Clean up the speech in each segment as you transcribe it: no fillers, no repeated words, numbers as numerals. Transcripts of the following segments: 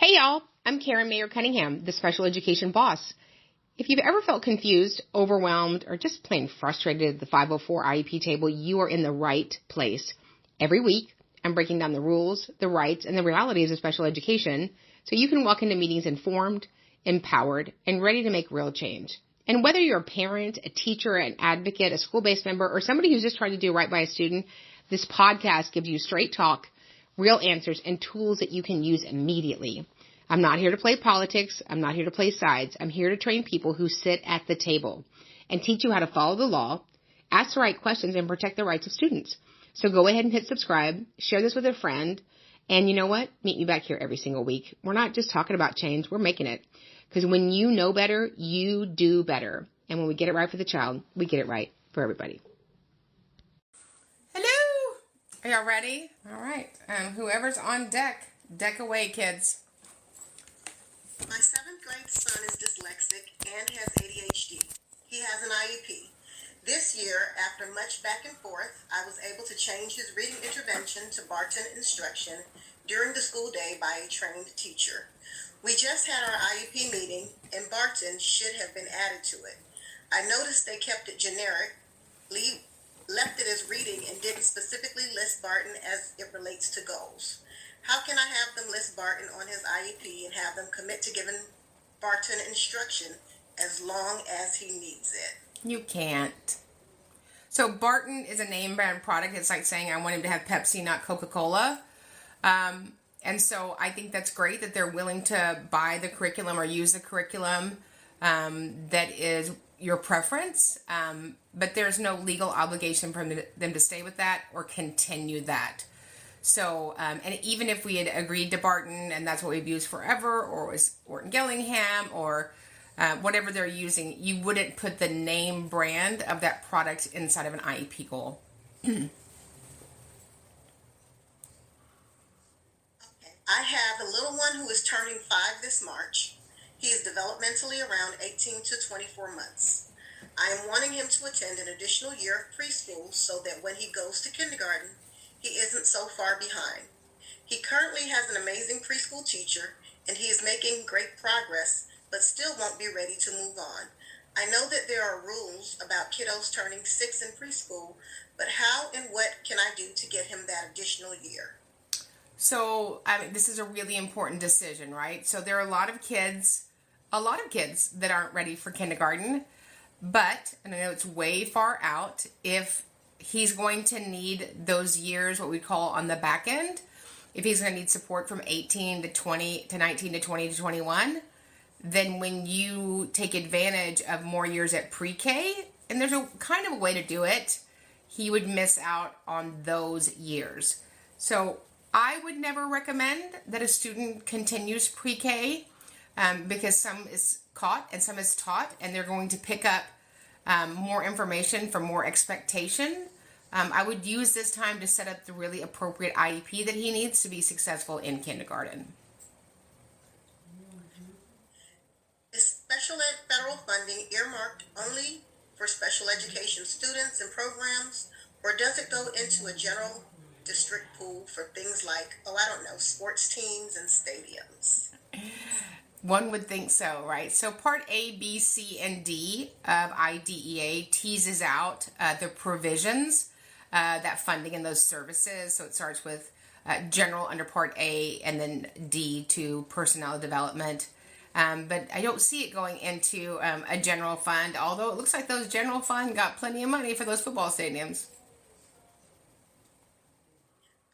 Hey y'all, I'm Karen Mayer Cunningham, the special education boss. If you've ever felt confused, overwhelmed, or just plain frustrated at the 504 IEP table, you are in the right place. Every week, I'm breaking down the rules, the rights, and the realities of special education so you can walk into meetings informed, empowered, and ready to make real change. And whether you're a parent, a teacher, an advocate, a school-based member, or somebody who's just trying to do right by a student, this podcast gives you straight talk, real answers, and tools that you can use immediately. I'm not here to play politics. I'm not here to play sides. I'm here to train people who sit at the table and teach you how to follow the law, ask the right questions, and protect the rights of students. So go ahead and hit subscribe, share this with a friend, and you know what? Meet me back here every single week. We're not just talking about change. We're making it. Because when you know better, you do better. And when we get it right for the child, we get it right for everybody. Hello! Are y'all ready? All right. Whoever's on deck away, kids. My 7th grade son is dyslexic and has ADHD. He has an IEP. This year, after much back and forth, I was able to change his reading intervention to Barton instruction during the school day by a trained teacher. We just had our IEP meeting, and Barton should have been added to it. I noticed they kept it generic, left it as reading, and didn't specifically list Barton as it relates to goals. How can I have them list Barton on his IEP and have them commit to giving Barton instruction as long as he needs it? You can't. So Barton is a name brand product. It's like saying I want him to have Pepsi, not Coca-Cola. And so I think that's great that they're willing to buy the curriculum or use the curriculum that is your preference. But there's no legal obligation for them to stay with that or continue that. So, and even if we had agreed to Barton and that's what we've used forever, or was Orton Gillingham or whatever they're using, you wouldn't put the name brand of that product inside of an IEP goal. I have a little one who is turning 5 this March. He is developmentally around 18 to 24 months. I am wanting him to attend an additional year of preschool so that when he goes to kindergarten, he isn't so far behind. He currently has an amazing preschool teacher, and he is making great progress, but still won't be ready to move on. I know that there are rules about kiddos turning 6 in preschool, but how and what can I do to get him that additional year? So, this is a really important decision, right? So there are a lot of kids that aren't ready for kindergarten, but, and I know it's way far out, if he's going to need those years, what we call on the back end, if he's going to need support from 18 to 20 to 19 to 20 to 21, then when you take advantage of more years at pre-K, and there's a kind of a way to do it, he would miss out on those years. So I would never recommend that a student continues pre-K because some is caught and some is taught, and they're going to pick up more information from more expectation. I would use this time to set up the really appropriate IEP that he needs to be successful in kindergarten. Is special ed federal funding earmarked only for special education students and programs, or does it go into a general district pool for things like, sports teams and stadiums? One would think so, right? So Part A, B, C, and D of IDEA teases out the provisions, that funding and those services. So it starts with general under Part A and then D to personnel development. But I don't see it going into a general fund, although it looks like those general fund got plenty of money for those football stadiums.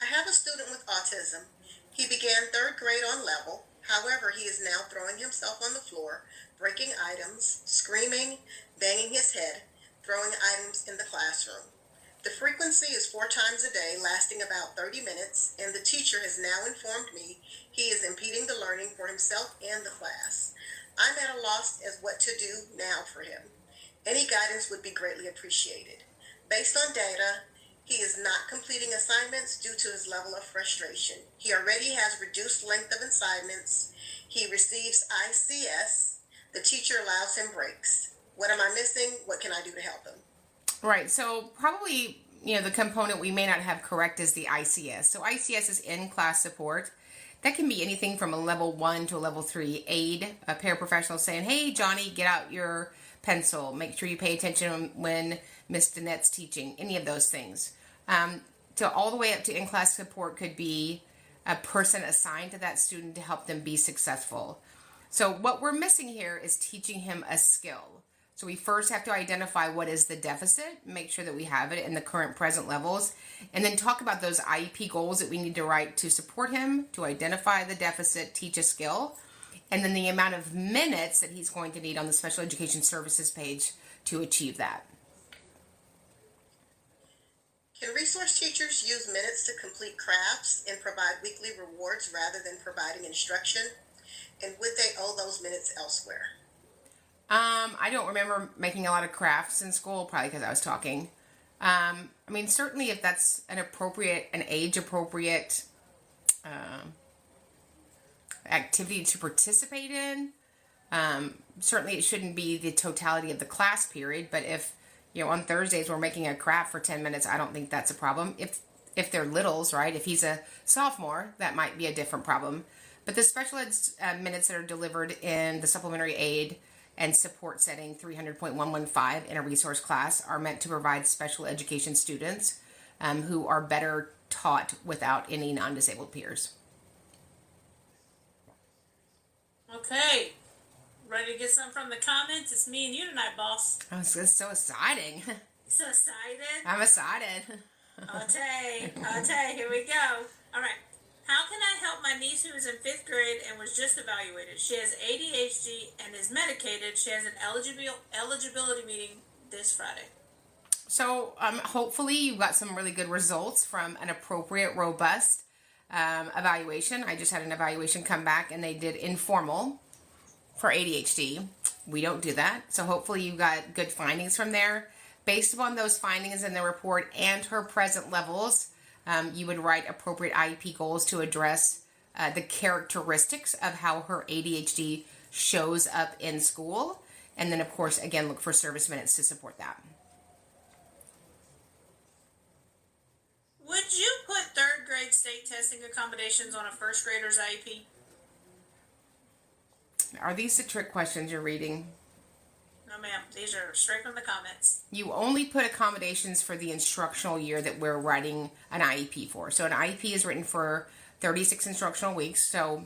I have a student with autism. He began 3rd grade on level. However, he is now throwing himself on the floor, breaking items, screaming, banging his head, throwing items in the classroom. The frequency is 4 times a day, lasting about 30 minutes, and the teacher has now informed me he is impeding the learning for himself and the class. I'm at a loss as what to do now for him. Any guidance would be greatly appreciated. Based on data, he is not completing assignments due to his level of frustration. He already has reduced length of assignments. He receives ICS. The teacher allows him breaks. What am I missing? What can I do to help him? Right. So probably, the component we may not have correct is the ICS. So ICS is in-class support. that can be anything from a level 1 to a level 3 aid, a paraprofessional saying, hey, Johnny, get out your pencil. Make sure you pay attention when Miss Danette's teaching, any of those things. To all the way up to in-class support could be a person assigned to that student to help them be successful. So what we're missing here is teaching him a skill. So we first have to identify what is the deficit, make sure that we have it in the current present levels, and then talk about those IEP goals that we need to write to support him, to identify the deficit, teach a skill, and then the amount of minutes that he's going to need on the special education services page to achieve that. Can resource teachers use minutes to complete crafts and provide weekly rewards rather than providing instruction? And would they owe those minutes elsewhere? I don't remember making a lot of crafts in school, probably because I was talking. I mean, certainly if that's an age-appropriate activity to participate in, certainly it shouldn't be the totality of the class period, but if, on Thursdays we're making a craft for 10 minutes, I don't think that's a problem. If they're littles, right? If he's a sophomore, that might be a different problem. But the special ed minutes that are delivered in the supplementary aid and support setting 300.115 in a resource class are meant to provide special education students who are better taught without any non-disabled peers. Okay. Ready to get some from the comments? It's me and you tonight, boss. Oh, it's so exciting. So excited? I'm excited. I'll tell you, here we go. All right. How can I help my niece who is in 5th grade and was just evaluated? She has ADHD and is medicated. She has an eligibility meeting this Friday. So hopefully you got some really good results from an appropriate, robust evaluation. I just had an evaluation come back and they did informal for ADHD. We don't do that. So hopefully you got good findings from there. Based upon those findings in the report and her present levels, you would write appropriate IEP goals to address the characteristics of how her ADHD shows up in school. And then, of course, again, look for service minutes to support that. Would you put 3rd grade state testing accommodations on a 1st grader's IEP? Are these the trick questions you're reading? No, ma'am. These are straight from the comments. You only put accommodations for the instructional year that we're writing an IEP for. So an IEP is written for 36 instructional weeks. So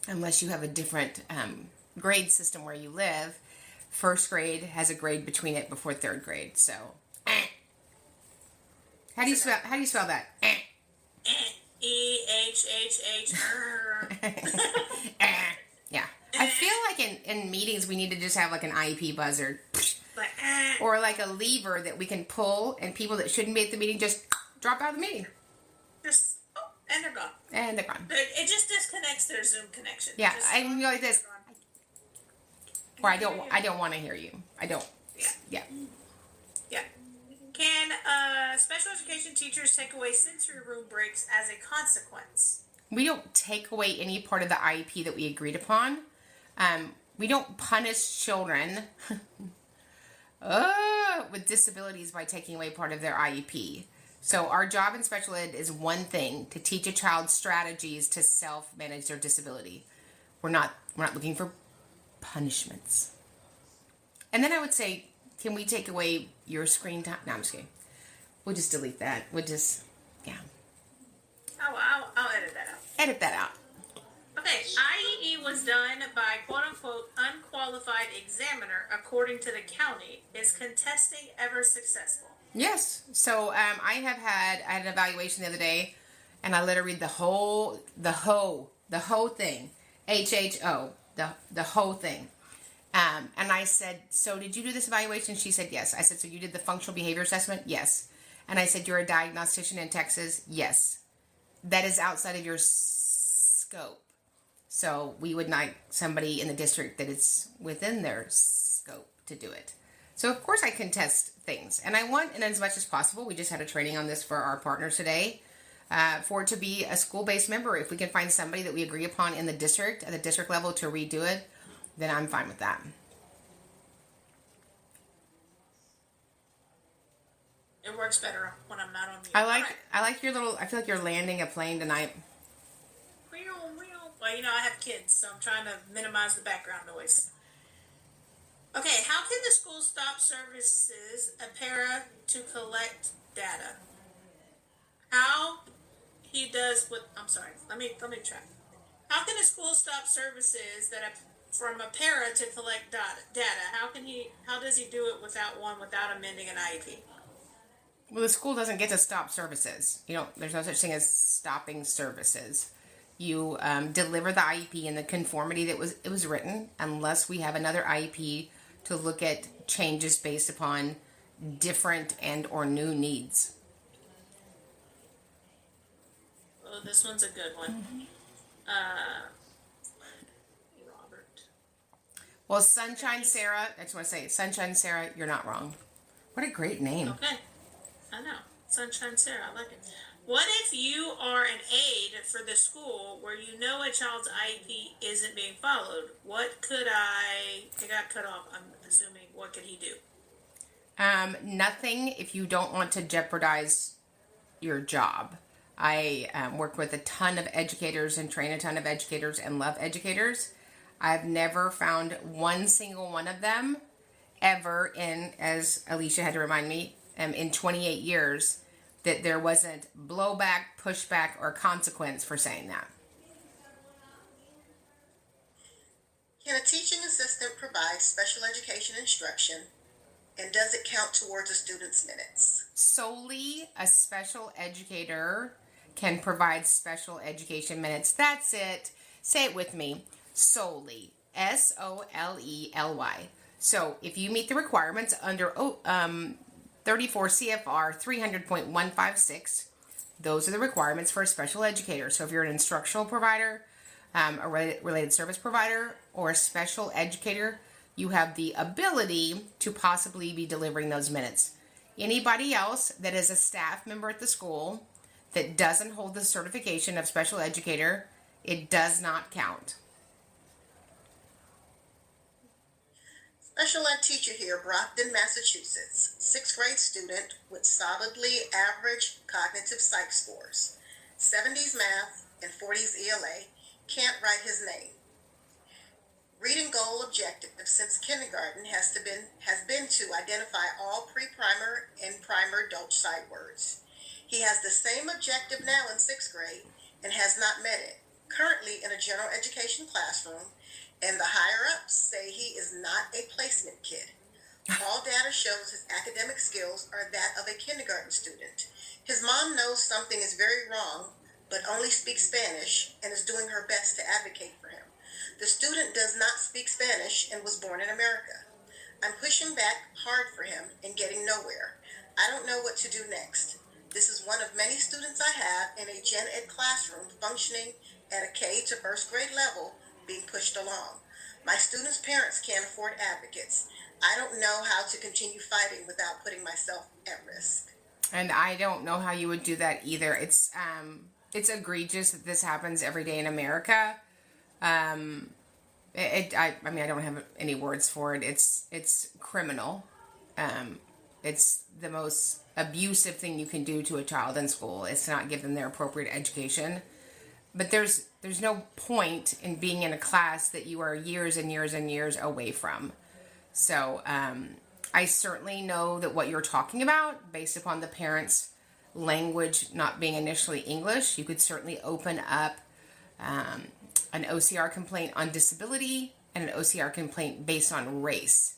unless you have a different grade system where you live, 1st grade has a grade between it before 3rd grade. So how do you spell that? EHHH. Yeah. I feel like in meetings we need to just have like an IEP buzzer. Or like a lever that we can pull and people that shouldn't be at the meeting just drop out of the meeting. And they're gone. And they're gone. It just disconnects their Zoom connection. Yeah, I can go like this. Or I don't want to hear you. I don't. Yeah. Can special education teachers take away sensory room breaks as a consequence? We don't take away any part of the IEP that we agreed upon. We don't punish children with disabilities by taking away part of their IEP. So our job in special ed is one thing, to teach a child strategies to self-manage their disability. We're not looking for punishments. And then I would say, can we take away your screen time? No, I'm just kidding. We'll just delete that. We'll just, yeah. I'll edit that out. Edit that out. Okay, IEE was done by quote-unquote unqualified examiner according to the county. Is contesting ever successful? Yes. So I had an evaluation the other day, and I let her read the whole thing. HHO, the whole thing. And I said, so did you do this evaluation? She said, yes. I said, so you did the functional behavior assessment? Yes. And I said, you're a diagnostician in Texas? Yes. That is outside of your scope. So we would like somebody in the district that it's within their scope to do it. So of course I contest things. And I want, and as much as possible, we just had a training on this for our partners today, for it to be a school-based member. If we can find somebody that we agree upon in the district, at the district level, to redo it, then I'm fine with that. It works better when I'm not on mute. I like your little, I feel like you're landing a plane tonight. Well, I have kids, so I'm trying to minimize the background noise. Okay, how can the school stop services a para to collect data? How he does what? I'm sorry. Let me try. How can a school stop services from a para to collect data? How does he do it without amending an IEP? Well, the school doesn't get to stop services. There's no such thing as stopping services. You deliver the IEP in the conformity that it was written, unless we have another IEP to look at changes based upon different and or new needs. Well, this one's a good one. Robert. Well, Sunshine Sarah, I just want to say, Sunshine Sarah, you're not wrong. What a great name. Okay. I know. Sunshine Sarah, I like it. What if you are an aide for the school where you know a child's IEP isn't being followed? It got cut off, I'm assuming. What could he do? Nothing if you don't want to jeopardize your job. I work with a ton of educators and train a ton of educators and love educators. I've never found one single one of them ever as Alicia had to remind me, in 28 years, that there wasn't blowback, pushback, or consequence for saying that. Can a teaching assistant provide special education instruction, and does it count towards a student's minutes? Solely a special educator can provide special education minutes. That's it. Say it with me. Solely. SOLELY. So if you meet the requirements under 34 CFR 300.156, those are the requirements for a special educator. So if you're an instructional provider, a related service provider, or a special educator, you have the ability to possibly be delivering those minutes. Anybody else that is a staff member at the school that doesn't hold the certification of special educator, it does not count. Special ed teacher here, Brockton, Massachusetts. 6th grade student with solidly average cognitive psych scores. 70s math and 40s ELA. Can't write his name. Reading goal objective since kindergarten has been to identify all pre-primer and primer adult sight words. He has the same objective now in 6th grade and has not met it. Currently in a general education classroom, and the higher-ups say he is not a placement kid. All data shows his academic skills are that of a kindergarten student. His mom knows something is very wrong, but only speaks Spanish and is doing her best to advocate for him. The student does not speak Spanish and was born in America. I'm pushing back hard for him and getting nowhere. I don't know what to do next. This is one of many students I have in a gen ed classroom functioning at a K to 1st grade level, being pushed along. My students' parents can't afford advocates. I don't know how to continue fighting without putting myself at risk. And I don't know how you would do that either. It's egregious that this happens every day in America. I don't have any words for it. It's criminal. It's the most abusive thing you can do to a child in school. It's to not give them their appropriate education. But there's no point in being in a class that you are years and years and years away from. So I certainly know that what you're talking about, based upon the parents' language not being initially English, you could certainly open up an OCR complaint on disability and an OCR complaint based on race,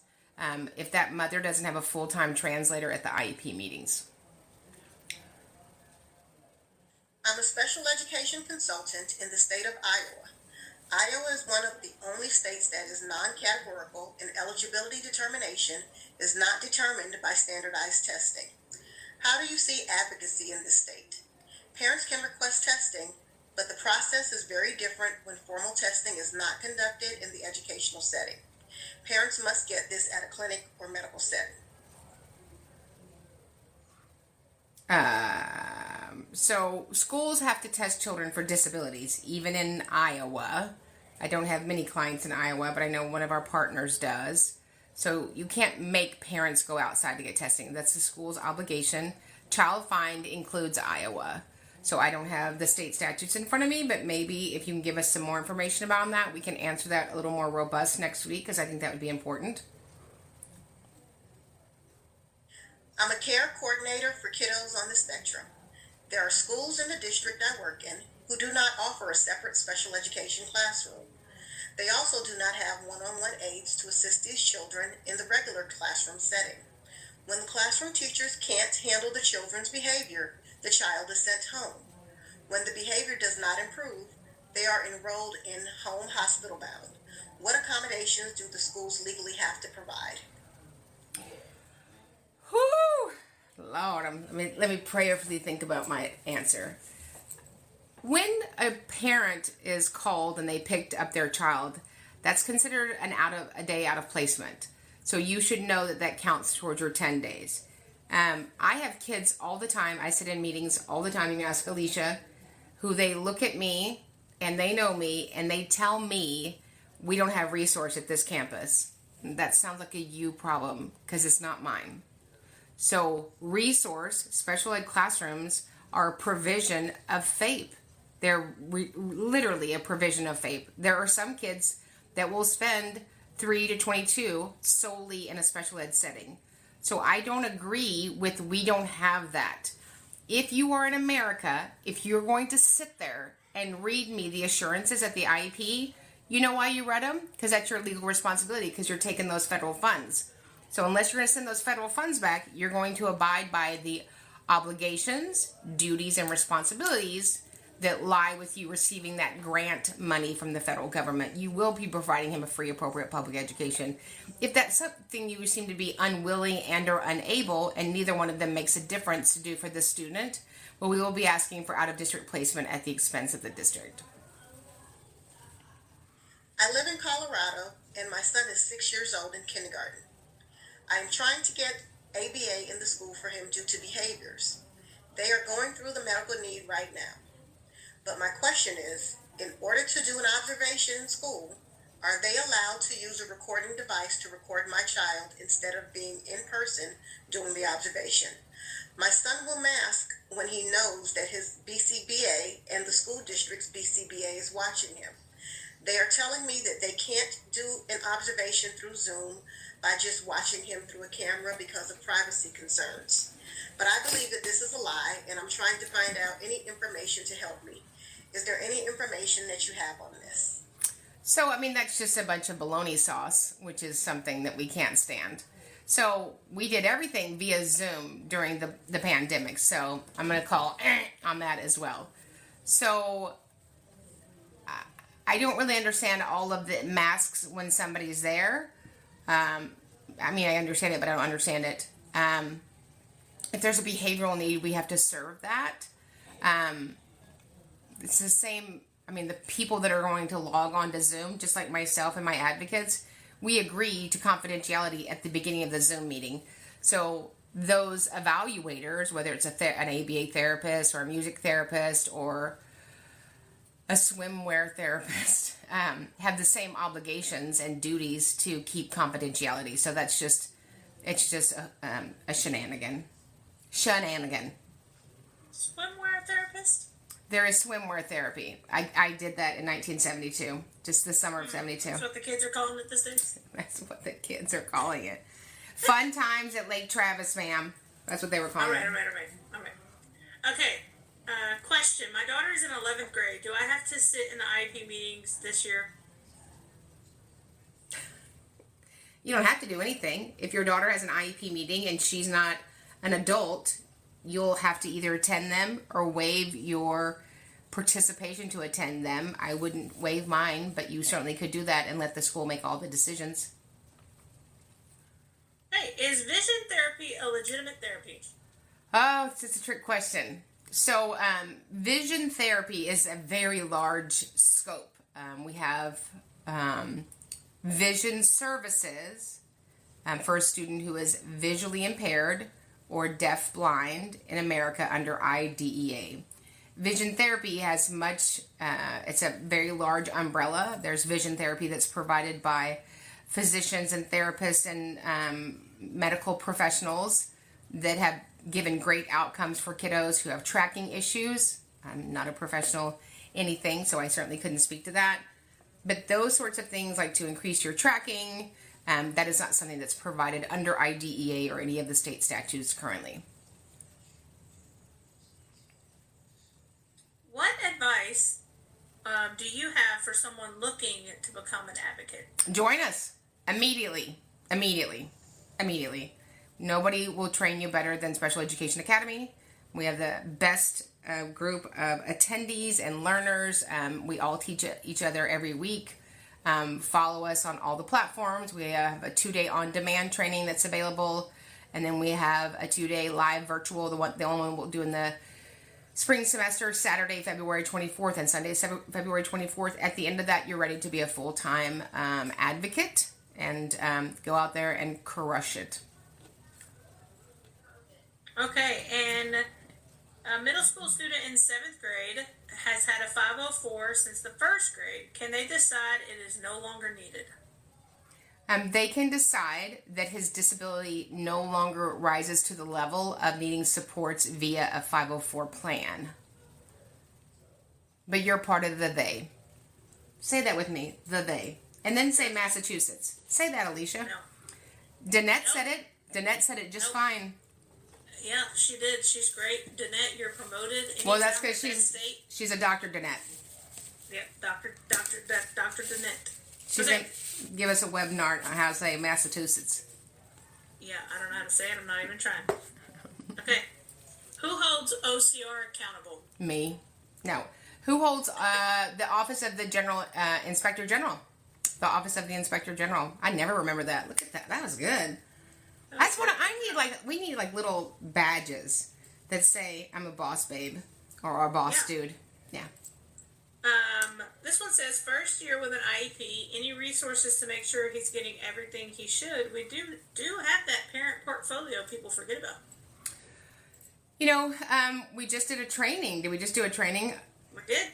if that mother doesn't have a full-time translator at the IEP meetings. I'm a special education consultant in the state of Iowa. Iowa is one of the only states that is non-categorical, and eligibility determination is not determined by standardized testing. How do you see advocacy in this state? Parents can request testing, but the process is very different when formal testing is not conducted in the educational setting. Parents must get this at a clinic or medical setting. So schools have to test children for disabilities, even in Iowa. I don't have many clients in Iowa, but I know one of our partners does. So you can't make parents go outside to get testing. That's the school's obligation. Child Find includes Iowa. So I don't have the state statutes in front of me, but maybe if you can give us some more information about that, we can answer that a little more robust next week, because I think that would be important. I'm a care coordinator for kiddos on the spectrum. There are schools in the district I work in who do not offer a separate special education classroom. They also do not have one-on-one aides to assist these children in the regular classroom setting. When the classroom teachers can't handle the children's behavior, the child is sent home. When the behavior does not improve, they are enrolled in home hospital bound. What accommodations do the schools legally have to provide? Whoo! Lord, let me prayerfully think about my answer. When a parent is called and they picked up their child, that's considered a day out of placement. So you should know that that counts towards your 10 days. I have kids all the time. I sit in meetings all the time. You can ask Alicia, who they look at me and they know me and they tell me we don't have resource at this campus. That sounds like a you problem, because it's not mine. So resource, special ed classrooms, are a provision of FAPE. They're literally a provision of FAPE. There are some kids that will spend 3 to 22 solely in a special ed setting. So I don't agree with we don't have that. If you are in America, if you're going to sit there and read me the assurances at the IEP, you know why you read them? Because that's your legal responsibility, because you're taking those federal funds. So unless you're going to send those federal funds back, you're going to abide by the obligations, duties, and responsibilities that lie with you receiving that grant money from the federal government. You will be providing him a free, appropriate public education. If that's something you seem to be unwilling and or unable, and neither one of them makes a difference to do for the student, well, we will be asking for out-of-district placement at the expense of the district. I live in Colorado, and my son is 6 years old in kindergarten. I am trying to get ABA in the school for him due to behaviors. They are going through the medical need right now. But my question is, in order to do an observation in school, are they allowed to use a recording device to record my child instead of being in person doing the observation? My son will mask when he knows that his BCBA and the school district's BCBA is watching him. They are telling me that they can't do an observation through Zoom by just watching him through a camera because of privacy concerns. But I believe that this is a lie, and I'm trying to find out any information to help me. Is there any information that you have on this? So, that's just a bunch of bologna sauce, which is something that we can't stand. So, we did everything via Zoom during the pandemic. So, I'm going to call on that as well. So, I don't really understand all of the masks when somebody's there. I understand it, but I don't understand it. If there's a behavioral need, we have to serve that. It's the same, the people that are going to log on to Zoom, just like myself and my advocates, we agree to confidentiality at the beginning of the Zoom meeting. So those evaluators, whether it's an ABA therapist or a music therapist or a swimwear therapist, have the same obligations and duties to keep confidentiality. So it's just a shenanigan. Swimwear therapist? There is swimwear therapy. I did that in 1972, just the summer of 72. That's what the kids are calling it these days? That's what the kids are calling it. Fun times at Lake Travis, ma'am. That's what they were calling it. All right. Okay, question. My daughter is in 11th grade. Do I have to sit in the IEP meetings this year? You don't have to do anything. If your daughter has an IEP meeting and she's not an adult, you'll have to either attend them or waive your participation to attend them. I wouldn't waive mine, but you certainly could do that and let the school make all the decisions. Hey, is vision therapy a legitimate therapy? Oh, it's a trick question. So, vision therapy is a very large scope. We have vision services for a student who is visually impaired or deaf-blind in America under IDEA. Vision therapy has it's a very large umbrella. There's vision therapy that's provided by physicians and therapists and medical professionals that have given great outcomes for kiddos who have tracking issues. I'm not a professional anything, so I certainly couldn't speak to that. But those sorts of things, like to increase your tracking, that is not something that's provided under IDEA or any of the state statutes currently. What advice do you have for someone looking to become an advocate? Join us immediately. Nobody will train you better than Special Education Academy. We have the best group of attendees and learners. We all teach each other every week. Follow us on all the platforms. We have a 2-day on-demand training that's available, and then we have a 2-day live virtual. The only one we'll do in the spring semester, Saturday, February 24th, and Sunday, February 24th. At the end of that, you're ready to be a full-time advocate and go out there and crush it. Okay, and a middle school student in 7th grade has had a 504 since the 1st grade. Can they decide it is no longer needed? They can decide that his disability no longer rises to the level of needing supports via a 504 plan. But you're part of the they. Say that with me, the they. And then say Massachusetts. Say that, Alicia. No. Danette said it. Danette said it just fine. Yeah, she did. She's great. Danette, you're promoted. Well, that's because she's a Dr. Danette. Yeah, Dr. Danette. She's going to give us a webinar on how to say Massachusetts. Yeah, I don't know how to say it. I'm not even trying. Okay. Who holds OCR accountable? Me. No. Who holds the Office of the Inspector General? The Office of the Inspector General. I never remember that. Look at that. That was good. That's what we need like little badges that say I'm a boss babe or a boss dude. Yeah. This one says first year with an IEP, any resources to make sure he's getting everything he should. We do have that parent portfolio people forget about. You know, we just did a training. Did we just do a training? We did.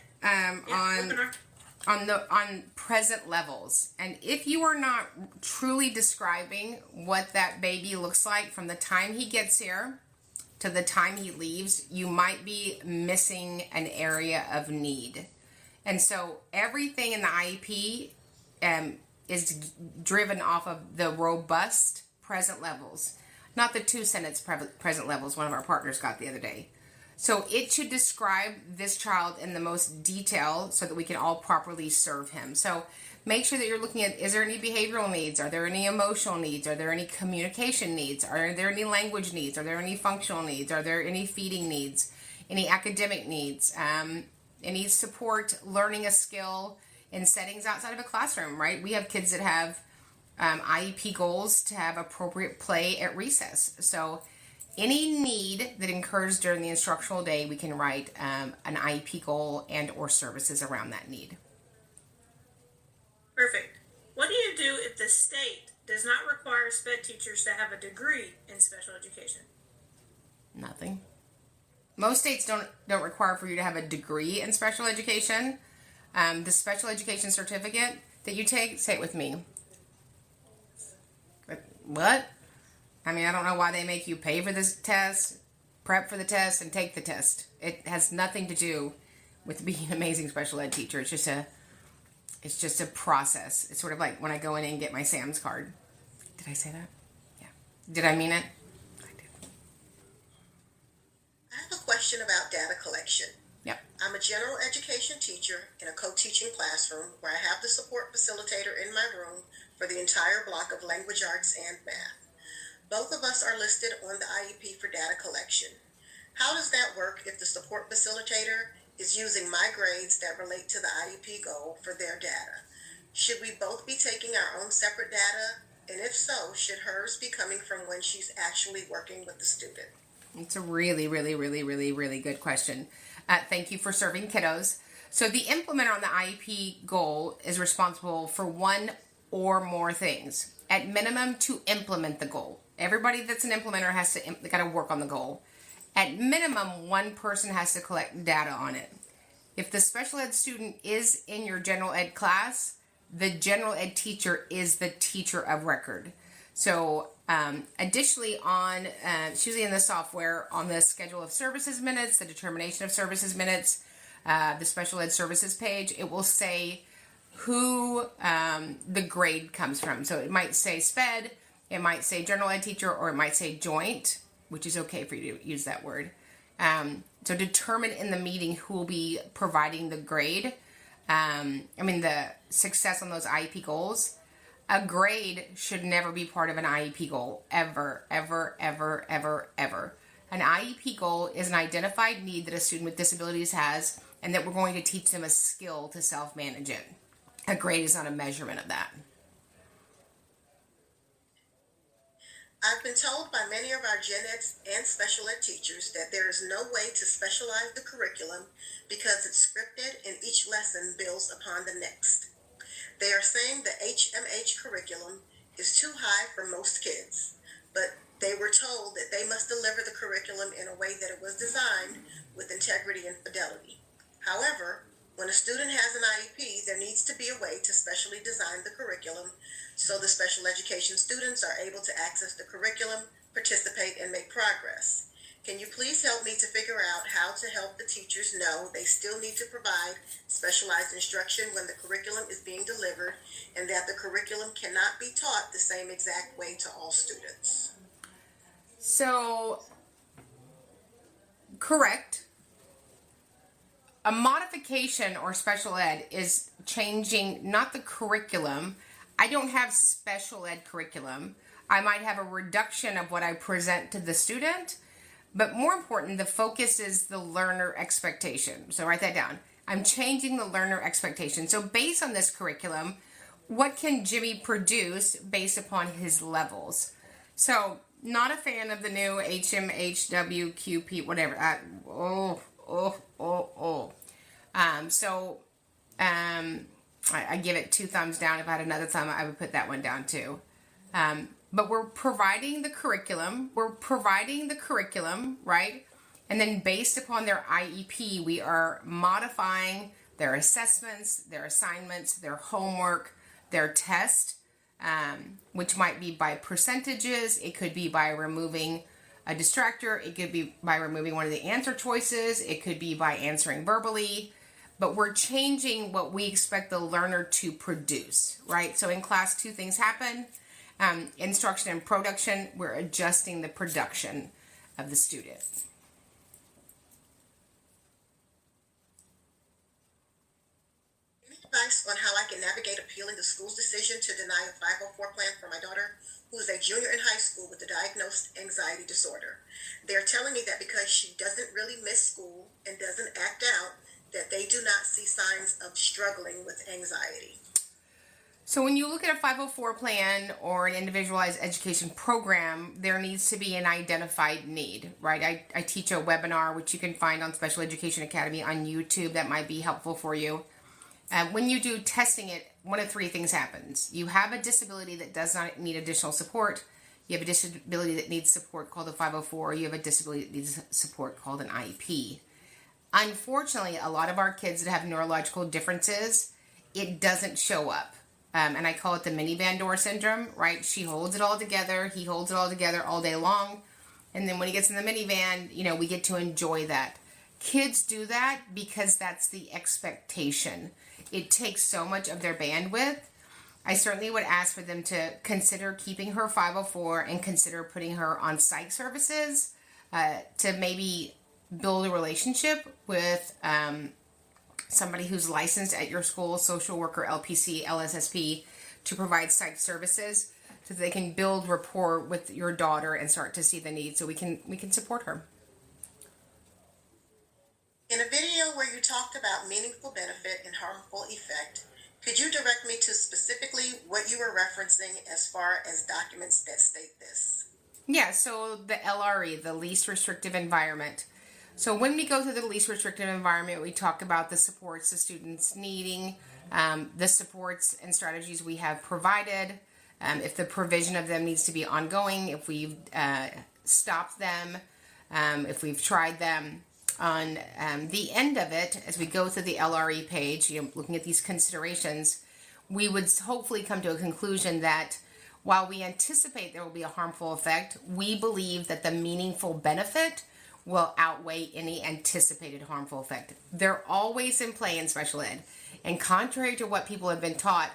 On present levels. And if you are not truly describing what that baby looks like from the time he gets here to the time he leaves, you might be missing an area of need. And so everything in the IEP is driven off of the robust present levels, not the 2-sentence present levels one of our partners got the other day. So it should describe this child in the most detail so that we can all properly serve him. So make sure that you're looking at, is there any behavioral needs? Are there any emotional needs? Are there any communication needs? Are there any language needs? Are there any functional needs? Are there any feeding needs? Any academic needs? Any support learning a skill in settings outside of a classroom, right? We have kids that have IEP goals to have appropriate play at recess. So any need that occurs during the instructional day, we can write an IEP goal and or services around that need. Perfect. What do you do if the state does not require SPED teachers to have a degree in special education? Nothing. Most states don't require for you to have a degree in special education. The special education certificate that you take, say it with me. What? I mean, I don't know why they make you pay for this test, prep for the test, and take the test. It has nothing to do with being an amazing special ed teacher. It's just a process. It's sort of like when I go in and get my Sam's card. Did I say that? Yeah. Did I mean it? I did. I have a question about data collection. Yep. I'm a general education teacher in a co-teaching classroom where I have the support facilitator in my room for the entire block of language arts and math. Both of us are listed on the IEP for data collection. How does that work if the support facilitator is using my grades that relate to the IEP goal for their data? Should we both be taking our own separate data? And if so, should hers be coming from when she's actually working with the student? It's a really, really, really, really, really good question. Thank you for serving kiddos. So the implementer on the IEP goal is responsible for one or more things. At minimum, to implement the goal. Everybody that's an implementer has to got to work on the goal. At minimum, one person has to collect data on it. If the special ed student is in your general ed class, the general ed teacher is the teacher of record. So additionally it's usually in the software, on the schedule of services minutes, the determination of services minutes, the special ed services page, it will say who the grade comes from. So it might say SPED, it might say general ed teacher, or it might say joint, which is okay for you to use that word. So determine in the meeting who will be providing the grade. The success on those IEP goals. A grade should never be part of an IEP goal, ever, ever, ever, ever, ever. An IEP goal is an identified need that a student with disabilities has, and that we're going to teach them a skill to self-manage it. A grade is not a measurement of that. I've been told by many of our gen ed and special ed teachers that there is no way to specialize the curriculum because it's scripted and each lesson builds upon the next. They are saying the HMH curriculum is too high for most kids, but they were told that they must deliver the curriculum in a way that it was designed with integrity and fidelity. However, when a student has an IEP, there needs to be a way to specially design the curriculum so the special education students are able to access the curriculum, participate, and make progress. Can you please help me to figure out how to help the teachers know they still need to provide specialized instruction when the curriculum is being delivered, and that the curriculum cannot be taught the same exact way to all students? So, correct. A modification or special ed is changing not the curriculum. I don't have special ed curriculum. I might have a reduction of what I present to the student, but more important, the focus is the learner expectation. So write that down. I'm changing the learner expectation. So based on this curriculum, what can Jimmy produce based upon his levels? So not a fan of the new HMHWQP, whatever. I give it 2 thumbs down. If I had another thumb, I would put that one down too. But we're providing the curriculum. Right? And then based upon their IEP, we are modifying their assessments, their assignments, their homework, their test, which might be by percentages. It could be by removing a distractor. It could be by removing one of the answer choices. It could be by answering verbally. But we're changing what we expect the learner to produce, right? So in class, 2 things happen. Instruction and production, we're adjusting the production of the student. Any advice on how I can navigate appealing the school's decision to deny a 504 plan for my daughter, who is a junior in high school with a diagnosed anxiety disorder? They're telling me that because she doesn't really miss school and doesn't act out, that they do not see signs of struggling with anxiety. So when you look at a 504 plan or an individualized education program, there needs to be an identified need, right? I teach a webinar, which you can find on Special Education Academy on YouTube. That might be helpful for you. When you do testing it, one of 3 things happens. You have a disability that does not need additional support. You have a disability that needs support called a 504. You have a disability that needs support called an IEP. Unfortunately, a lot of our kids that have neurological differences, it doesn't show up. And I call it the minivan door syndrome, right? She holds it all together. He holds it all together all day long. And then when he gets in the minivan, we get to enjoy that. Kids do that because that's the expectation. It takes so much of their bandwidth. I certainly would ask for them to consider keeping her 504 and consider putting her on psych services to maybe build a relationship with somebody who's licensed at your school, social worker, LPC, LSSP, to provide psych services so they can build rapport with your daughter and start to see the need so we can support her. In a video where you talked about meaningful benefit and harmful effect, could you direct me to specifically what you were referencing as far as documents that state this? Yeah, so the LRE, the least restrictive environment. So when we go through the least restrictive environment, we talk about the supports the students needing, the supports and strategies we have provided, if the provision of them needs to be ongoing, if we've stopped them, if we've tried them. On the end of it, as we go through the LRE page, looking at these considerations, we would hopefully come to a conclusion that while we anticipate there will be a harmful effect, we believe that the meaningful benefit will outweigh any anticipated harmful effect. They're always in play in special ed. And contrary to what people have been taught,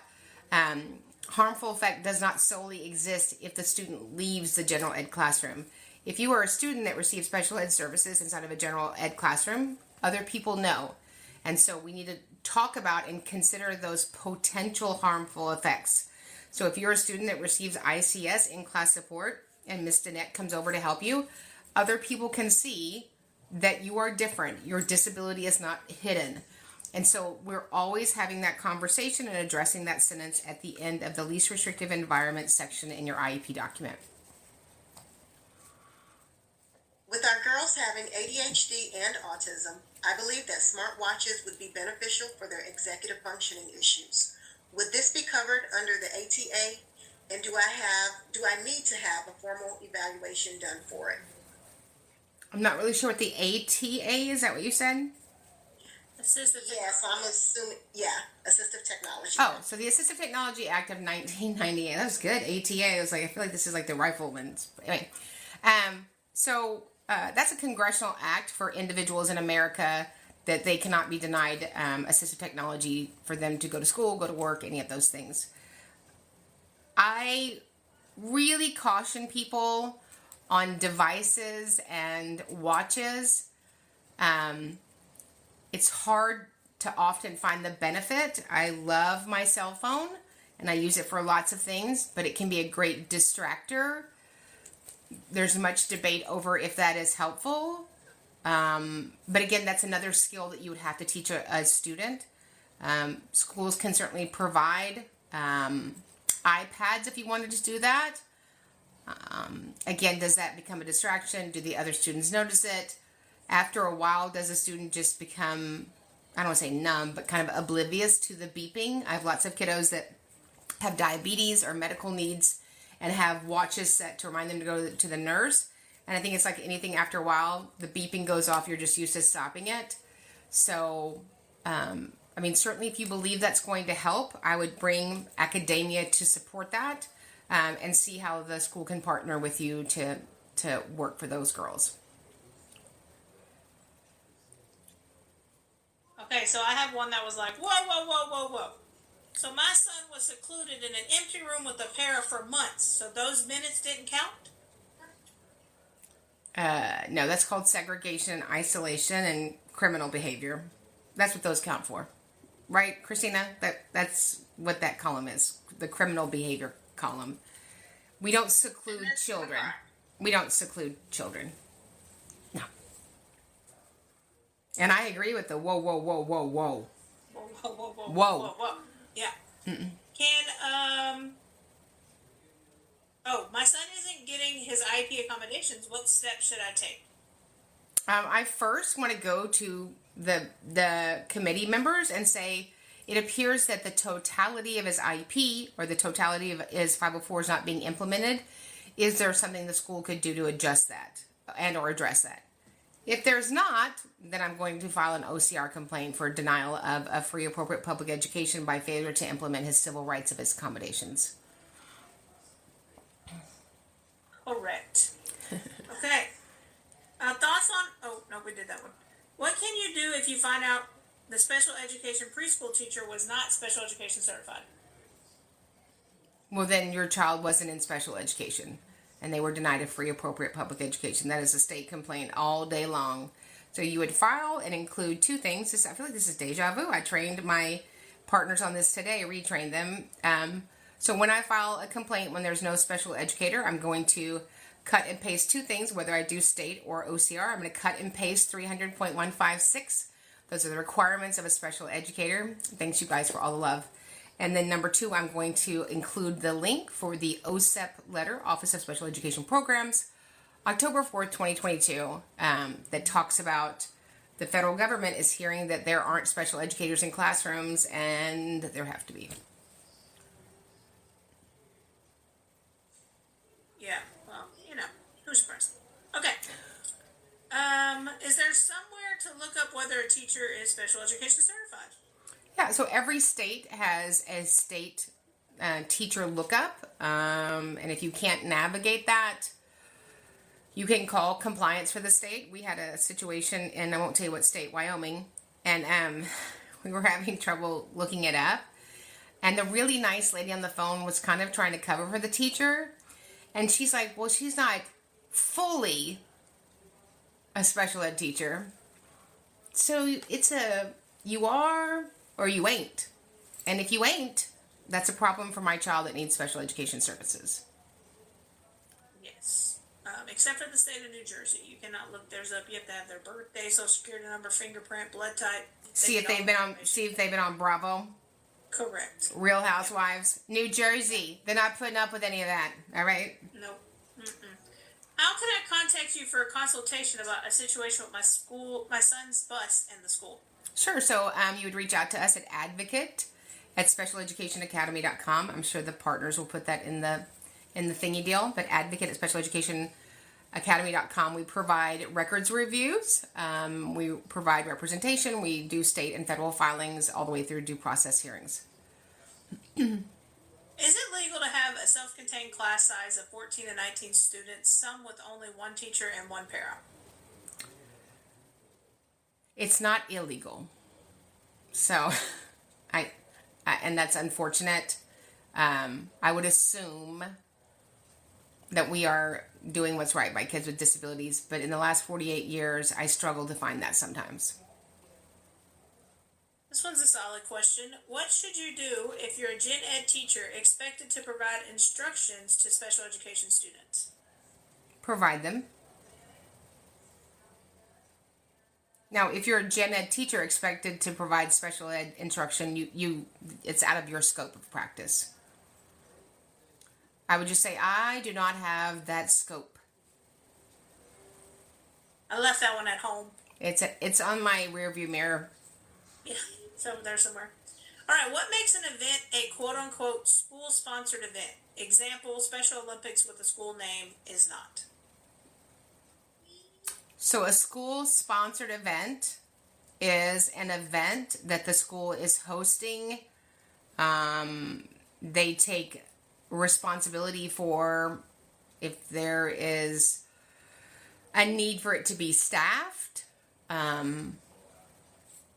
harmful effect does not solely exist if the student leaves the general ed classroom. If you are a student that receives special ed services inside of a general ed classroom, other people know. And so we need to talk about and consider those potential harmful effects. So if you're a student that receives ICS in-class support and Ms. Danette comes over to help you, other people can see that you are different. Your disability is not hidden. And so we're always having that conversation and addressing that sentence at the end of the least restrictive environment section in your IEP document. With our girls having ADHD and autism, I believe that smartwatches would be beneficial for their executive functioning issues. Would this be covered under the ATA? And do I need to have a formal evaluation done for it? I'm not really sure what the ATA is. Is that what you said? Assistive Yes, I'm assuming, assistive technology. Oh, so the Assistive Technology Act of 1998. That was good. ATA. I was like, I feel like this is like the rifleman's. Anyway, that's a congressional act for individuals in America that they cannot be denied assistive technology for them to go to school, go to work, any of those things. I really caution people on devices and watches. It's hard to often find the benefit. I love my cell phone and I use it for lots of things, but it can be a great distractor. There's much debate over if that is helpful. But again, that's another skill that you would have to teach a student. Schools can certainly provide iPads if you wanted to do that. Again, does that become a distraction? Do the other students notice it? After a while, does a student just become, I don't want to say numb, but kind of oblivious to the beeping? I have lots of kiddos that have diabetes or medical needs and have watches set to remind them to go to the nurse. And I think it's like anything, after a while, the beeping goes off, you're just used to stopping it. So, certainly if you believe that's going to help, I would bring academia to support that and see how the school can partner with you to work for those girls. Okay, so I have one that was like, whoa. So my son was secluded in an empty room with a parent for months. So those minutes didn't count? No, that's called segregation, isolation, and criminal behavior. That's what those count for. Right, Christina? That's what that column is. The criminal behavior column. We don't seclude children. We don't seclude children. No. And I agree with the whoa. Whoa. Yeah. Mm-mm. My son isn't getting his IEP accommodations. What steps should I take? I first want to go to the committee members and say, it appears that the totality of his IEP or the totality of his 504 is not being implemented. Is there something the school could do to adjust that and or address that? If there's not, then I'm going to file an OCR complaint for denial of a free appropriate public education by failure to implement his civil rights of his accommodations. Correct. Okay. Thoughts on... Oh, no, we did that one. What can you do if you find out the special education preschool teacher was not special education certified? Well, then your child wasn't in special education and they were denied a free appropriate public education. That is a state complaint all day long. So you would file and include two things. I feel like this is deja vu. I trained my partners on this today, retrained them. So when I file a complaint when there's no special educator, I'm going to cut and paste two things, whether I do state or OCR. I'm going to cut and paste 300.156. Those are the requirements of a special educator. Thanks you guys for all the love. And then number two, I'm going to include the link for the OSEP letter, Office of Special Education Programs, October 4th, 2022, that talks about the federal government is hearing that there aren't special educators in classrooms, and there have to be. Yeah, well, who's surprised? Okay. Is there somewhere to look up whether a teacher is special education certified? Yeah, so every state has a state teacher lookup, and if you can't navigate that, You can call compliance for the state. We had a situation in, I won't tell you what state, Wyoming, and we were having trouble looking it up. And the really nice lady on the phone was kind of trying to cover for the teacher. And she's like, well, she's not fully a special ed teacher. So it's you are or you ain't. And if you ain't, that's a problem for my child that needs special education services. Yes. Except for the state of New Jersey. You cannot look theirs up. You have to have their birthday, social security number, fingerprint, blood type. See if they've been on Bravo. Correct. Real Housewives. New Jersey. They're not putting up with any of that. All right? Nope. Mm-mm. How can I contact you for a consultation about a situation with my son's bus and the school? Sure. So you would reach out to us at advocate@specialeducationacademy.com. I'm sure the partners will put that in the thingy deal, but advocate@specialeducationacademy.com. We provide records reviews. We provide representation. We do state and federal filings all the way through due process hearings. Is it legal to have a self-contained class size of 14 to 19 students, some with only one teacher and one para? It's not illegal. So, and that's unfortunate. I would assume that we are doing what's right by kids with disabilities, but in the last 48 years, I struggle to find that sometimes. This one's a solid question. What should you do if you're a gen ed teacher expected to provide instructions to special education students? Provide them. Now, if you're a gen ed teacher expected to provide special ed instruction, it's out of your scope of practice. I would just say, I do not have that scope. I left that one at home. It's on my rearview mirror. Yeah, it's over there somewhere. All right, what makes an event a quote-unquote school-sponsored event? Example, Special Olympics with a school name is not. So a school-sponsored event is an event that the school is hosting. They take responsibility for if there is a need for it to be staffed,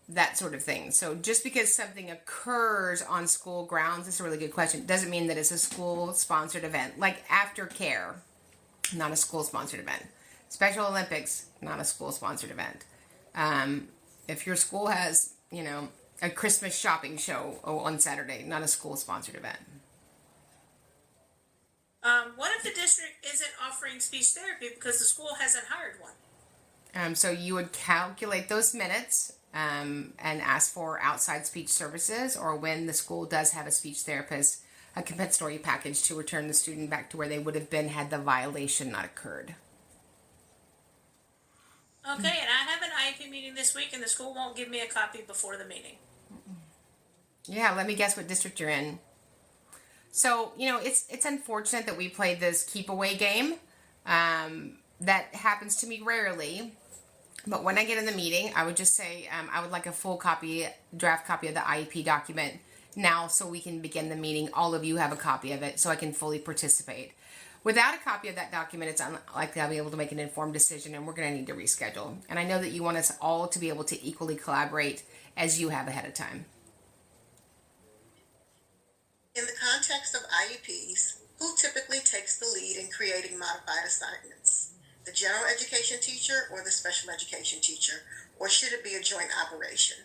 that sort of thing. So just because something occurs on school grounds, that's a really good question, doesn't mean that it's a school-sponsored event. Like aftercare, not a school-sponsored event. Special Olympics, not a school-sponsored event. If your school has, a Christmas shopping show on Saturday, not a school-sponsored event. What if the district isn't offering speech therapy because the school hasn't hired one? So you would calculate those minutes and ask for outside speech services, or when the school does have a speech therapist, a compensatory package to return the student back to where they would have been had the violation not occurred. Okay, and I have an IEP meeting this week, and the school won't give me a copy before the meeting. Yeah, let me guess what district you're in. So, it's unfortunate that we played this keep away game. That happens to me rarely. But when I get in the meeting, I would just say I would like a full draft copy of the IEP document now so we can begin the meeting. All of you have a copy of it so I can fully participate. Without a copy of that document, it's unlikely I'll be able to make an informed decision, and we're going to need to reschedule. And I know that you want us all to be able to equally collaborate as you have ahead of time. In the context of IEPs, who typically takes the lead in creating modified assignments? The general education teacher or the special education teacher? Or should it be a joint operation?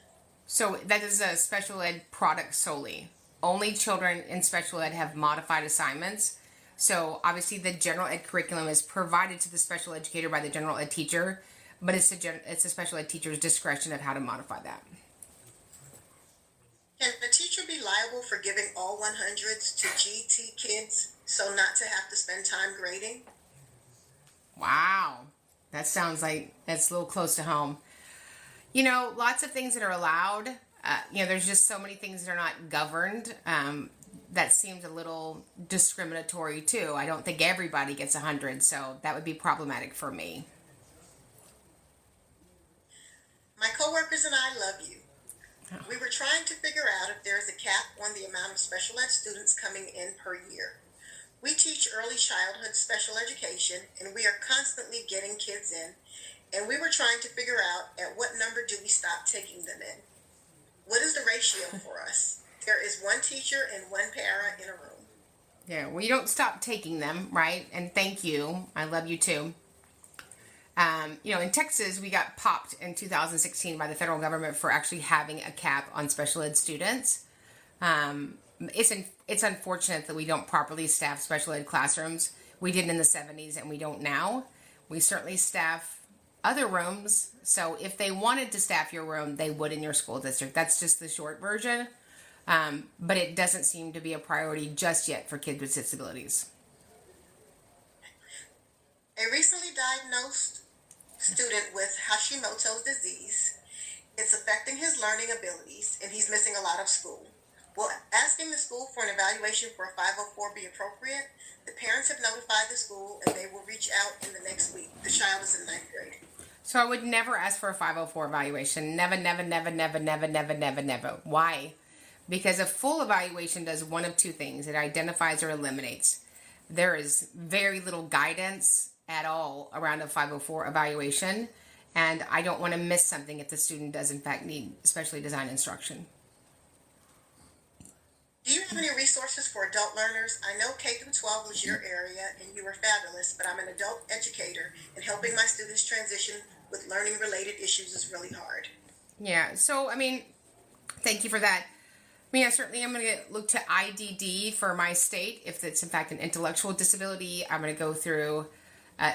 So that is a special ed product solely. Only children in special ed have modified assignments. So obviously the general ed curriculum is provided to the special educator by the general ed teacher, but it's a special ed teacher's discretion of how to modify that. Can the teacher be liable for giving all 100s to GT kids so not to have to spend time grading? Wow. That sounds like that's a little close to home. Lots of things that are allowed. There's just so many things that are not governed. That seems a little discriminatory too. I don't think everybody gets 100, so that would be problematic for me. My coworkers and I love you. We were trying to figure out if there is a cap on the amount of special ed students coming in per year. We teach early childhood special education, and we are constantly getting kids in, and we were trying to figure out at what number do we stop taking them in. What is the ratio for us? There is one teacher and one para in a room. Yeah, well, you don't stop taking them, right? And thank you. I love you too. In Texas, we got popped in 2016 by the federal government for actually having a cap on special ed students. It's unfortunate that we don't properly staff special ed classrooms. We did in the 70s and we don't now. We certainly staff other rooms. So if they wanted to staff your room, they would in your school district. That's just the short version. But it doesn't seem to be a priority just yet for kids with disabilities. A recently diagnosed student with Hashimoto's disease. It's affecting his learning abilities, and he's missing a lot of school. Will asking the school for an evaluation for a 504 be appropriate? The parents have notified the school, and they will reach out in the next week. The child is in 9th grade. So I would never ask for a 504 evaluation. Never, never, never, never, never, never, never, never. Why? Because a full evaluation does one of two things. It identifies or eliminates. There is very little guidance at all around a 504 evaluation, and I don't want to miss something if the student does in fact need specially designed instruction. Do you have any resources for adult learners? I know K through 12 was your area and you were fabulous, but I'm an adult educator and helping my students transition with learning related issues is really hard. Yeah, so thank you for that. I certainly am going to look to IDD for my state if it's in fact an intellectual disability. I'm going to go through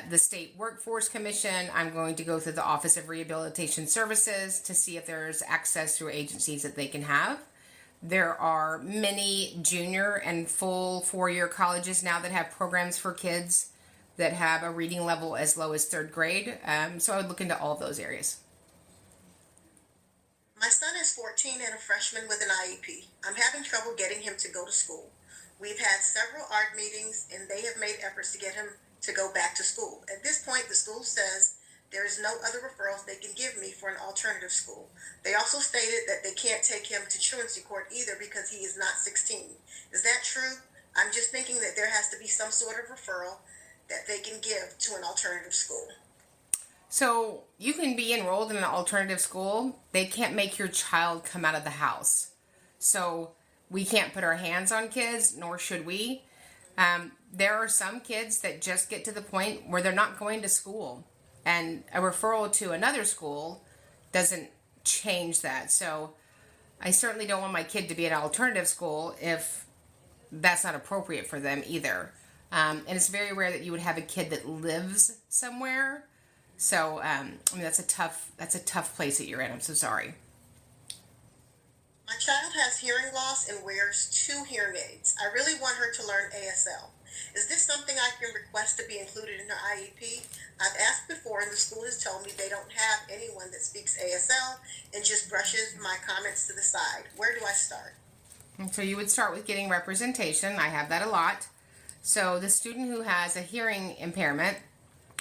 the State Workforce Commission. I'm going to go through the Office of Rehabilitation Services to see if there's access through agencies that they can have. There are many junior and full four-year colleges now that have programs for kids that have a reading level as low as 3rd grade. So I would look into all of those areas. My son is 14 and a freshman with an IEP. I'm having trouble getting him to go to school. We've had several ARD meetings, and they have made efforts to get him to go back to school. At this point, the school says there is no other referrals they can give me for an alternative school. They also stated that they can't take him to truancy court either because he is not 16. Is that true? I'm just thinking that there has to be some sort of referral that they can give to an alternative school. So you can be enrolled in an alternative school. They can't make your child come out of the house. So we can't put our hands on kids, nor should we. There are some kids that just get to the point where they're not going to school. And a referral to another school doesn't change that. So I certainly don't want my kid to be at an alternative school if that's not appropriate for them either. And it's very rare that you would have a kid that lives somewhere. So, that's a tough place that you're in. I'm so sorry. My child has hearing loss and wears 2 hearing aids. I really want her to learn ASL. Is this something I can request to be included in her IEP? I've asked before and the school has told me they don't have anyone that speaks ASL and just brushes my comments to the side. Where do I start? So you would start with getting representation. I have that a lot. So the student who has a hearing impairment,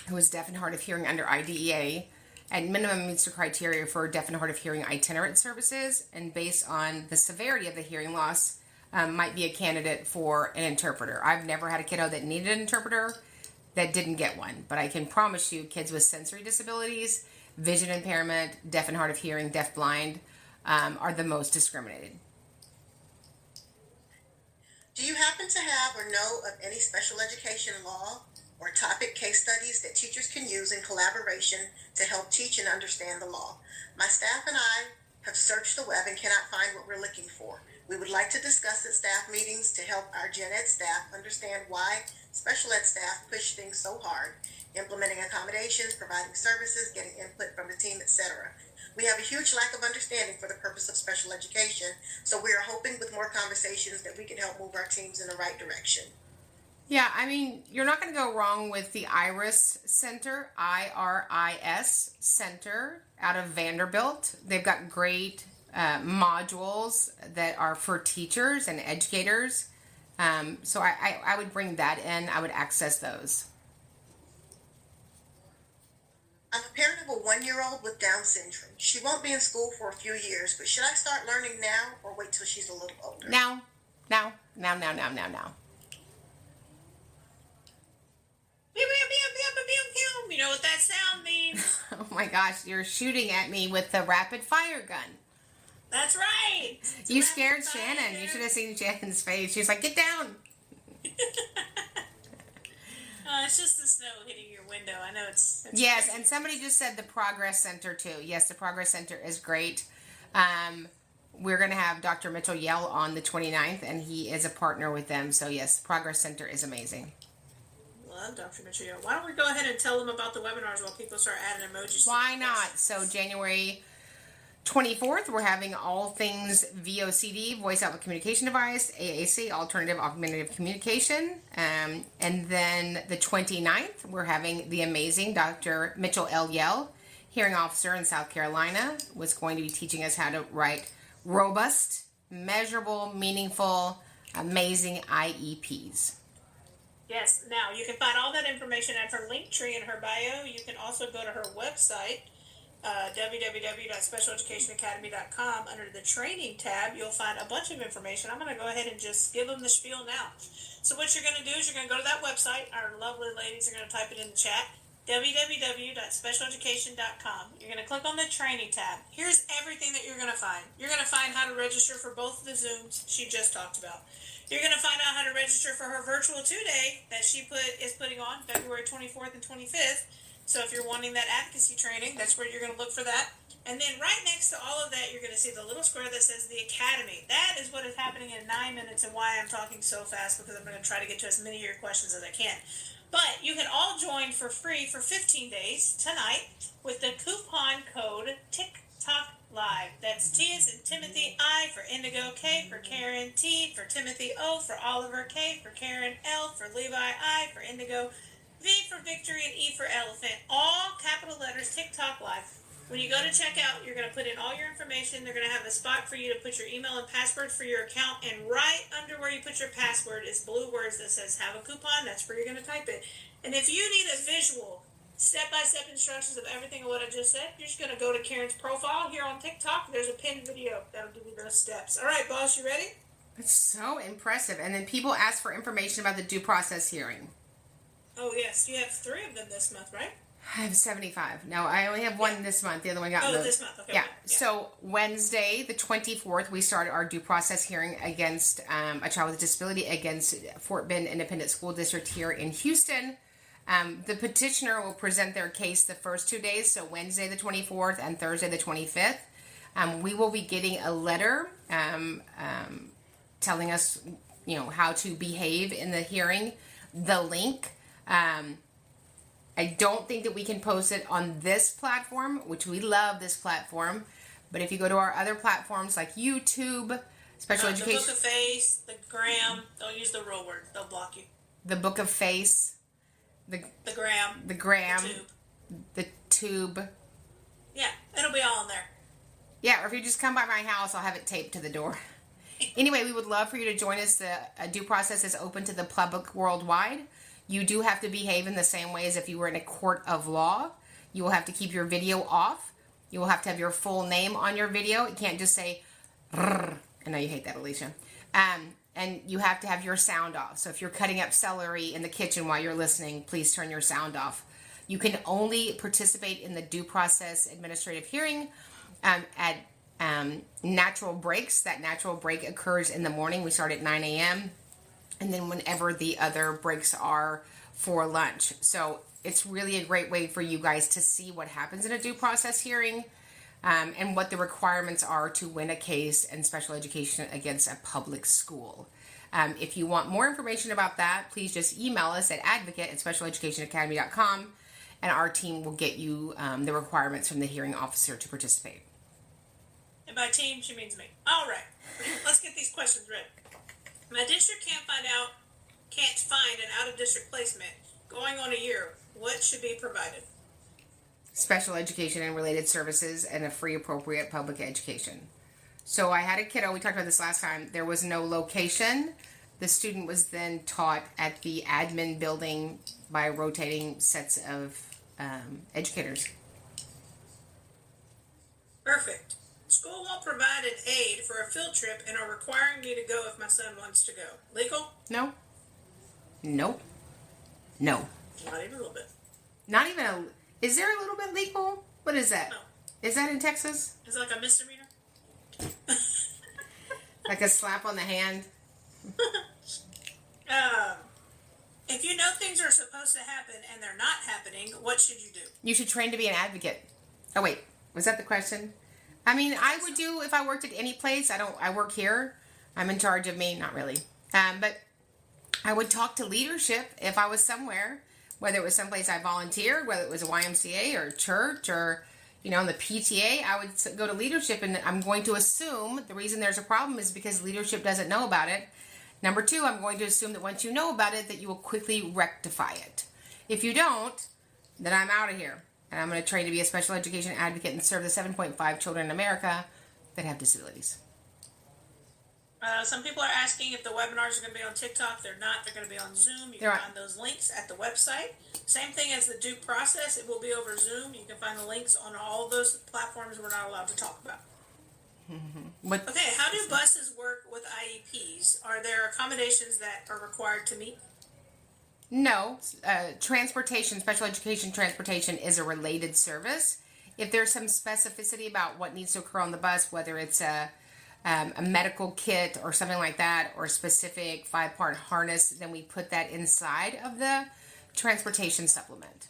who is deaf and hard of hearing under IDEA, at minimum meets the criteria for deaf and hard of hearing itinerant services, and based on the severity of the hearing loss, might be a candidate for an interpreter. I've never had a kiddo that needed an interpreter that didn't get one, but I can promise you kids with sensory disabilities, vision impairment, deaf and hard of hearing, deaf blind, are the most discriminated. Do you happen to have or know of any special education law or topic case studies that teachers can use in collaboration to help teach and understand the law? My staff and I have searched the web and cannot find what we're looking for. We would like to discuss at staff meetings to help our gen ed staff understand why special ed staff push things so hard, implementing accommodations, providing services, getting input from the team, etc. We have a huge lack of understanding for the purpose of special education, so we are hoping with more conversations that we can help move our teams in the right direction. Yeah, you're not going to go wrong with the IRIS Center, IRIS Center out of Vanderbilt. They've got great modules that are for teachers and educators. So I would bring that in. I would access those. I'm a parent of a 1-year-old with Down syndrome. She won't be in school for a few years, but should I start learning now or wait till she's a little older? Now. know what that sound means. Oh my gosh, you're shooting at me with the rapid fire gun. That's right. You scared Shannon. You should have seen Shannon's face. She was like, get down. It's just the snow hitting your window. I know it's yes, crazy. And somebody just said the Progress Center too. Yes, the Progress Center is great. We're going to have Dr. Mitchell Yell on the 29th, and he is a partner with them. So yes, the Progress Center is amazing. Love Dr. Mitchell Yell. Why don't we go ahead and tell them about the webinars while people start adding emojis? Why not? So January 24th, we're having all things VOCD, voice output communication device, AAC, alternative augmentative communication. And then the 29th, we're having the amazing Dr. Mitchell L. Yell, hearing officer in South Carolina, was going to be teaching us how to write robust, measurable, meaningful, amazing IEPs. Yes. Now, you can find all that information at her link tree in her bio. You can also go to her website, www.specialeducationacademy.com. Under the training tab, you'll find a bunch of information. I'm going to go ahead and just give them the spiel now. So what you're going to do is you're going to go to that website. Our lovely ladies are going to type it in the chat, www.specialeducation.com. You're going to click on the training tab. Here's everything that you're going to find. You're going to find how to register for both of the Zooms she just talked about. You're going to find out how to register for her virtual 2-day that she is putting on February 24th and 25th. So if you're wanting that advocacy training, that's where you're going to look for that. And then right next to all of that, you're going to see the little square that says the Academy. That is what is happening in 9 minutes and why I'm talking so fast, because I'm going to try to get to as many of your questions as I can. But you can all join for free for 15 days tonight with the coupon code TikTok Live. That's T as in Timothy, I for Indigo, K for Karen, T for Timothy, O for Oliver, K for Karen, L for Levi, I for Indigo, V for Victory, and E for Elephant. All capital letters, TikTok Live. When you go to checkout, you're going to put in all your information. They're going to have a spot for you to put your email and password for your account. And right under where you put your password is blue words that says have a coupon. That's where you're going to type it. And if you need a visual, step-by-step instructions of everything of what I just said, you're just going to go to Karen's profile here on TikTok. There's a pinned video that'll give you those steps. All right, boss, you ready? It's so impressive. And then people ask for information about the due process hearing. Oh, yes. You have 3 of them this month, right? I have 75. No, I only have one this month. The other one got moved. This month. Okay. Yeah. So Wednesday, the 24th, we started our due process hearing against a child with a disability against Fort Bend Independent School District here in Houston. The petitioner will present their case the first 2 days, so Wednesday the 24th and Thursday the 25th. We will be getting a letter telling us, how to behave in the hearing. The link. I don't think that we can post it on this platform, which we love this platform. But if you go to our other platforms like YouTube, Special Education... The Book of Face, the Gram, don't use the real word. They'll block you. The Book of Face, the Gram, the Tube. Yeah, it'll be all in there. Yeah, or if you just come by my house, I'll have it taped to the door. Anyway, we would love for you to join us. The due process is open to the public worldwide. You do have to behave in the same way as if you were in a court of law. You will have to keep your video off. You will have to have your full name on your video. It can't just say, I know you hate that, Alicia. And you have to have your sound off. So if you're cutting up celery in the kitchen while you're listening, please turn your sound off. You can only participate in the due process administrative hearing at natural breaks. That natural break occurs in the morning. We start at 9 a.m. and then whenever the other breaks are for lunch. So it's really a great way for you guys to see what happens in a due process hearing and what the requirements are to win a case in special education against a public school. If you want more information about that, please just email us at advocate@specialeducationacademy.com and our team will get you the requirements from the hearing officer to participate. And by team, she means me. All right, let's get these questions ready. My district can't find an out-of-district placement going on a year. What should be provided? Special education and related services and a free appropriate public education. So I had a kiddo, we talked about this last time, there was no location. The student was then taught at the admin building by rotating sets of educators. Perfect. School won't provide an aid for a field trip and are requiring me to go if my son wants to go. Legal? No. Nope. No. Not even a little bit. Not even is there a little bit legal? What is that? No. Is that in Texas? It's like a misdemeanor. Like a slap on the hand? If you know things are supposed to happen and they're not happening, what should you do? You should train to be an advocate. Oh, wait. Was that the question? I mean, I would do if I worked at any place. I work here. I'm in charge of me. Not really. But I would talk to leadership if I was somewhere, whether it was someplace I volunteered, whether it was a YMCA or church or, in the PTA. I would go to leadership, and I'm going to assume the reason there's a problem is because leadership doesn't know about it. Number two, I'm going to assume that once you know about it, that you will quickly rectify it. If you don't, then I'm out of here. And I'm going to train to be a special education advocate and serve the 7.5 children in America that have disabilities. Some people are asking if the webinars are going to be on TikTok. They're not. They're going to be on Zoom. You can find those links at the website. Same thing as the due process. It will be over Zoom. You can find the links on all of those platforms we're not allowed to talk about. Mm-hmm. Okay, how do buses work with IEPs? Are there accommodations that are required to meet? No. Transportation, special education transportation is a related service. If there's some specificity about what needs to occur on the bus, whether it's a medical kit or something like that, or a specific 5-part harness, then we put that inside of the transportation supplement.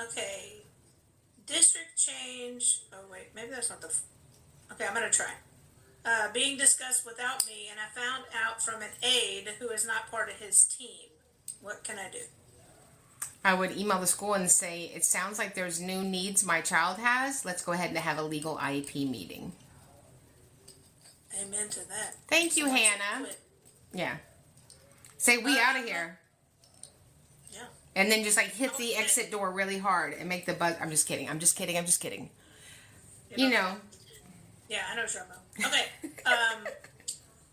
Okay. District change. Oh, wait. Maybe that's not the... Okay, I'm going to try. Being discussed without me, and I found out from an aide who is not part of his team. What can I do? I would email the school and say, it sounds like there's new needs my child has. Let's go ahead and have a legal IEP meeting. Amen to that. Thank you, Hannah. Yeah. Say, we out of here. Yeah. And then just hit the exit door really hard and make the buzz. I'm just kidding. You know. Yeah, I know what you're talking about. Okay.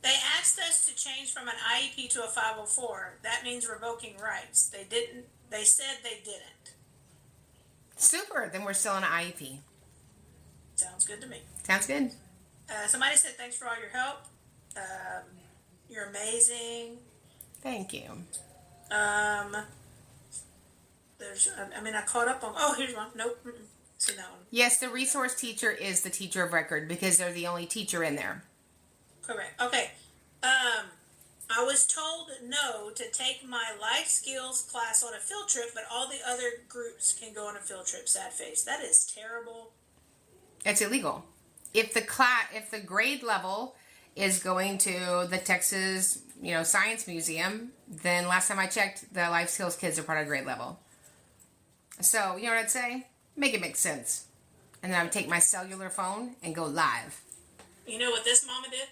They asked us to change from an IEP to a 504. That means revoking rights. They didn't. They said they didn't. Super. Then we're still in an IEP. Sounds good to me. Sounds good. Somebody said thanks for all your help. You're amazing. Thank you. I caught up on... Oh, here's one. Nope. See that one. Yes, the resource teacher is the teacher of record because they're the only teacher in there. Correct. Okay. I was told no to take my life skills class on a field trip, but all the other groups can go on a field trip. Sad face. That is terrible. It's illegal. If the grade level is going to the Texas, Science Museum, then last time I checked, the life skills kids are part of grade level. So, you know what I'd say? Make it make sense. And then I would take my cellular phone and go live. You know what this mama did?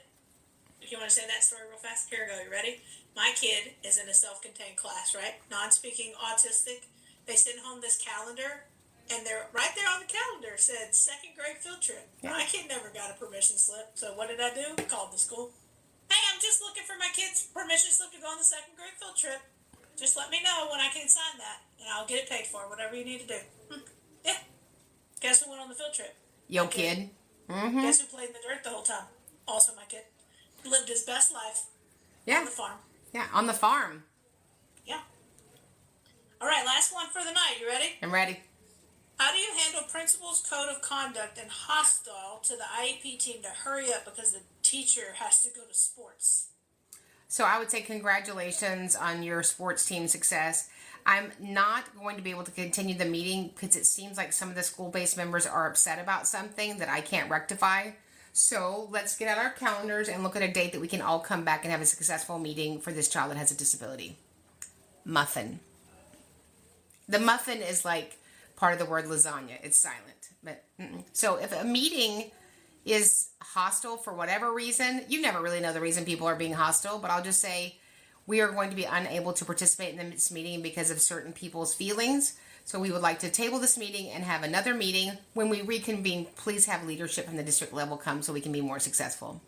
If you want to say that story real fast, here we go. You ready? My kid is in a self-contained class, right? Non-speaking, autistic. They send home this calendar, and they're right there on the calendar said second grade field trip. Yeah. My kid never got a permission slip, so what did I do? I called the school. Hey, I'm just looking for my kid's permission slip to go on the second grade field trip. Just let me know when I can sign that, and I'll get it paid for, whatever you need to do. Yeah. Guess who went on the field trip? Your kid. Mm-hmm. Guess who played in the dirt the whole time? Also my kid. Lived his best life. Yeah. On the farm. Yeah, on the farm. Yeah. All right, last one for the night. You ready? I'm ready. How do you handle principal's code of conduct and hostile to the IEP team to hurry up because the teacher has to go to sports? So I would say congratulations on your sports team success. I'm not going to be able to continue the meeting because it seems like some of the school-based members are upset about something that I can't rectify. So let's get out our calendars and look at a date that we can all come back and have a successful meeting for this child that has a disability. Muffin. The muffin is like part of the word lasagna. It's silent. But so if a meeting is hostile for whatever reason, you never really know the reason people are being hostile, but I'll just say we are going to be unable to participate in this meeting because of certain people's feelings. So we would like to table this meeting and have another meeting. When we reconvene, please have leadership from the district level come so we can be more successful.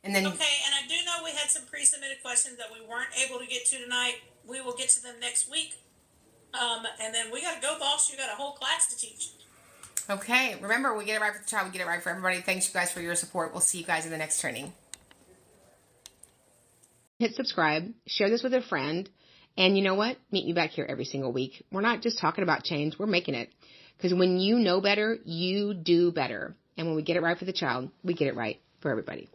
And then, okay, and I do know we had some pre-submitted questions that we weren't able to get to tonight. We will get to them next week. And then we got to go, boss. You got a whole class to teach. Okay, remember, we get it right for the child, we get it right for everybody. Thanks, you guys, for your support. We'll see you guys in the next training. Hit subscribe, share this with a friend, And you know what? Meet me back here every single week. We're not just talking about change. We're making it. Because when you know better, you do better. And when we get it right for the child, we get it right for everybody.